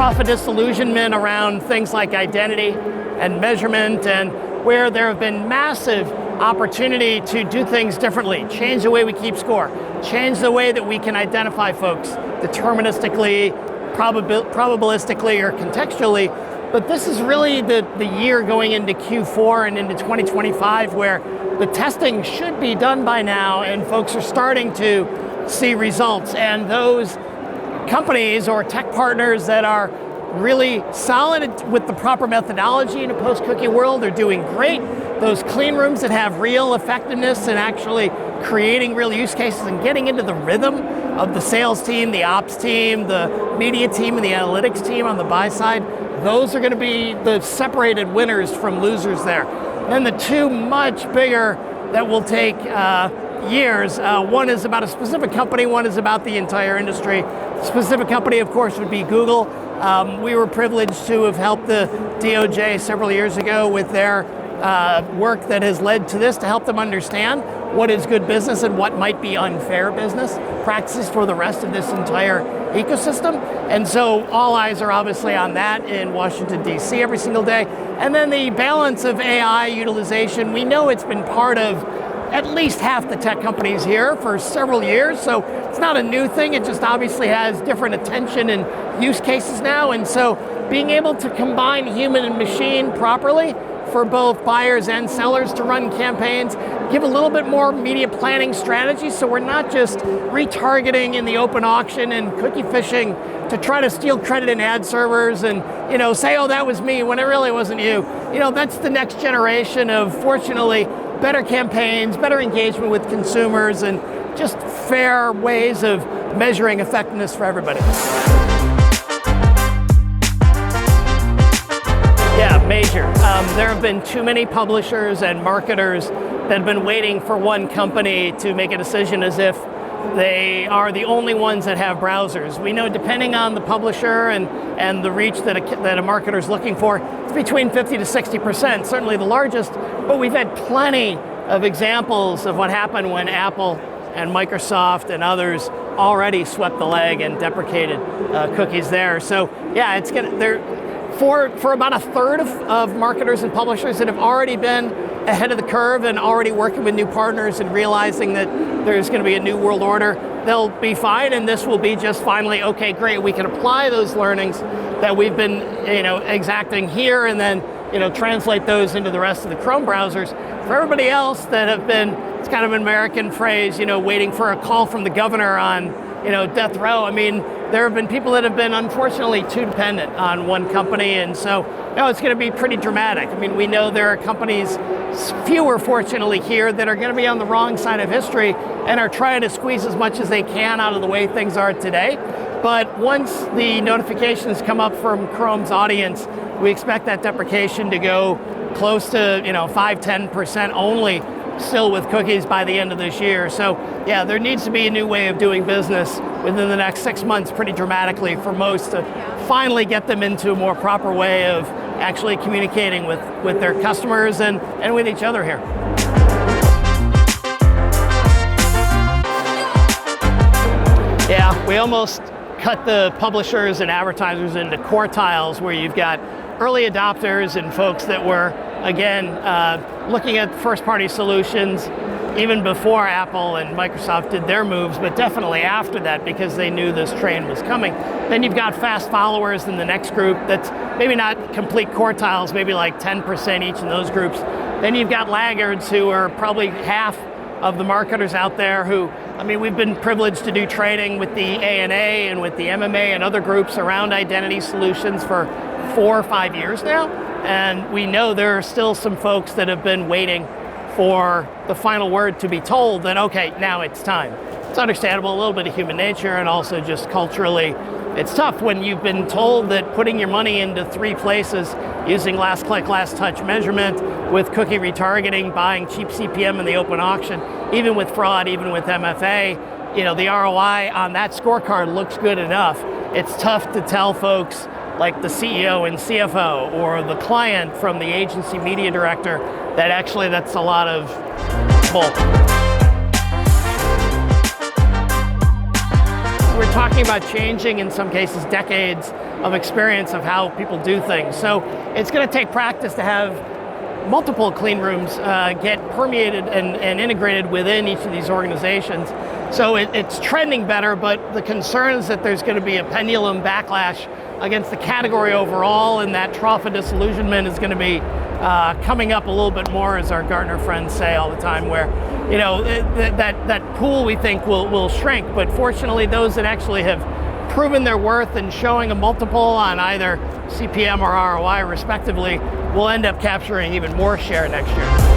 tough a disillusionment around things like identity and measurement, and where there have been massive opportunity to do things differently, change the way we keep score, change the way that we can identify folks deterministically, probabilistically, or contextually. But this is really the year going into Q4 and into 2025 where the testing should be done by now and folks are starting to see results. And those companies or tech partners that are really solid with the proper methodology in a post-cookie world are doing great. Those clean rooms that have real effectiveness and actually creating real use cases and getting into the rhythm of the sales team, the ops team, the media team, and the analytics team on the buy side, those are going to be the separated winners from losers there. Then the two much bigger that will take years, one is about a specific company, one is about the entire industry. Specific company, of course, would be Google. We were privileged to have helped the DOJ several years ago with their work that has led to this, to help them understand what is good business and what might be unfair business practices for the rest of this entire ecosystem. And so all eyes are obviously on that in Washington, D.C. every single day. And then the balance of AI utilization, we know it's been part of at least half the tech companies here for several years, so it's not a new thing, it just obviously has different attention and use cases now. And so being able to combine human and machine properly for both buyers and sellers to run campaigns, give a little bit more media planning strategy so we're not just retargeting in the open auction and cookie phishing to try to steal credit in ad servers and say, oh, that was me, when it really wasn't you. That's the next generation of, fortunately, better campaigns, better engagement with consumers, and just fair ways of measuring effectiveness for everybody. Yeah, major. There have been too many publishers and marketers that have been waiting for one company to make a decision as if they are the only ones that have browsers. We know, depending on the publisher and the reach that a marketer is looking for, it's between 50 to 60%, certainly the largest, but we've had plenty of examples of what happened when Apple and Microsoft and others already swept the leg and deprecated cookies there. So yeah, it's for about a third of marketers and publishers that have already been ahead of the curve and already working with new partners and realizing that there's going to be a new world order, they'll be fine, and this will be just finally, okay, great, we can apply those learnings that we've been exacting here and then translate those into the rest of the Chrome browsers. For everybody else that have been, it's kind of an American phrase, waiting for a call from the governor on death row. I mean, there have been people that have been unfortunately too dependent on one company, and so it's going to be pretty dramatic. I mean, we know there are companies, fewer fortunately here, that are going to be on the wrong side of history and are trying to squeeze as much as they can out of the way things are today. But once the notifications come up from Chrome's audience, we expect that deprecation to go close to 5-10% only still with cookies by the end of this year. So yeah, there needs to be a new way of doing business within the next 6 months pretty dramatically for most to finally get them into a more proper way of actually communicating with their customers and with each other here. Yeah, we almost cut the publishers and advertisers into quartiles where you've got early adopters and folks that were, again, looking at first-party solutions even before Apple and Microsoft did their moves, but definitely after that because they knew this train was coming. Then you've got fast followers in the next group that's maybe not complete quartiles, maybe like 10% each in those groups. Then you've got laggards who are probably half of the marketers out there who, I mean, we've been privileged to do training with the ANA and with the MMA and other groups around identity solutions for 4 or 5 years now. And we know there are still some folks that have been waiting for the final word to be told that, okay, now it's time. It's understandable, a little bit of human nature, and also just culturally, it's tough when you've been told that putting your money into 3 places using last click, last touch measurement with cookie retargeting, buying cheap CPM in the open auction, even with fraud, even with MFA, the ROI on that scorecard looks good enough. It's tough to tell folks like the CEO and CFO or the client from the agency media director that actually that's a lot of bull. We're talking about changing, in some cases, decades of experience of how people do things. So it's going to take practice to have multiple clean rooms get permeated and integrated within each of these organizations. So it's trending better, but the concern is that there's going to be a pendulum backlash against the category overall, and that trough of disillusionment is going to be coming up a little bit more, as our Gartner friends say all the time, where that pool we think will shrink, but fortunately those that actually have proven their worth and showing a multiple on either CPM or ROI respectively will end up capturing even more share next year.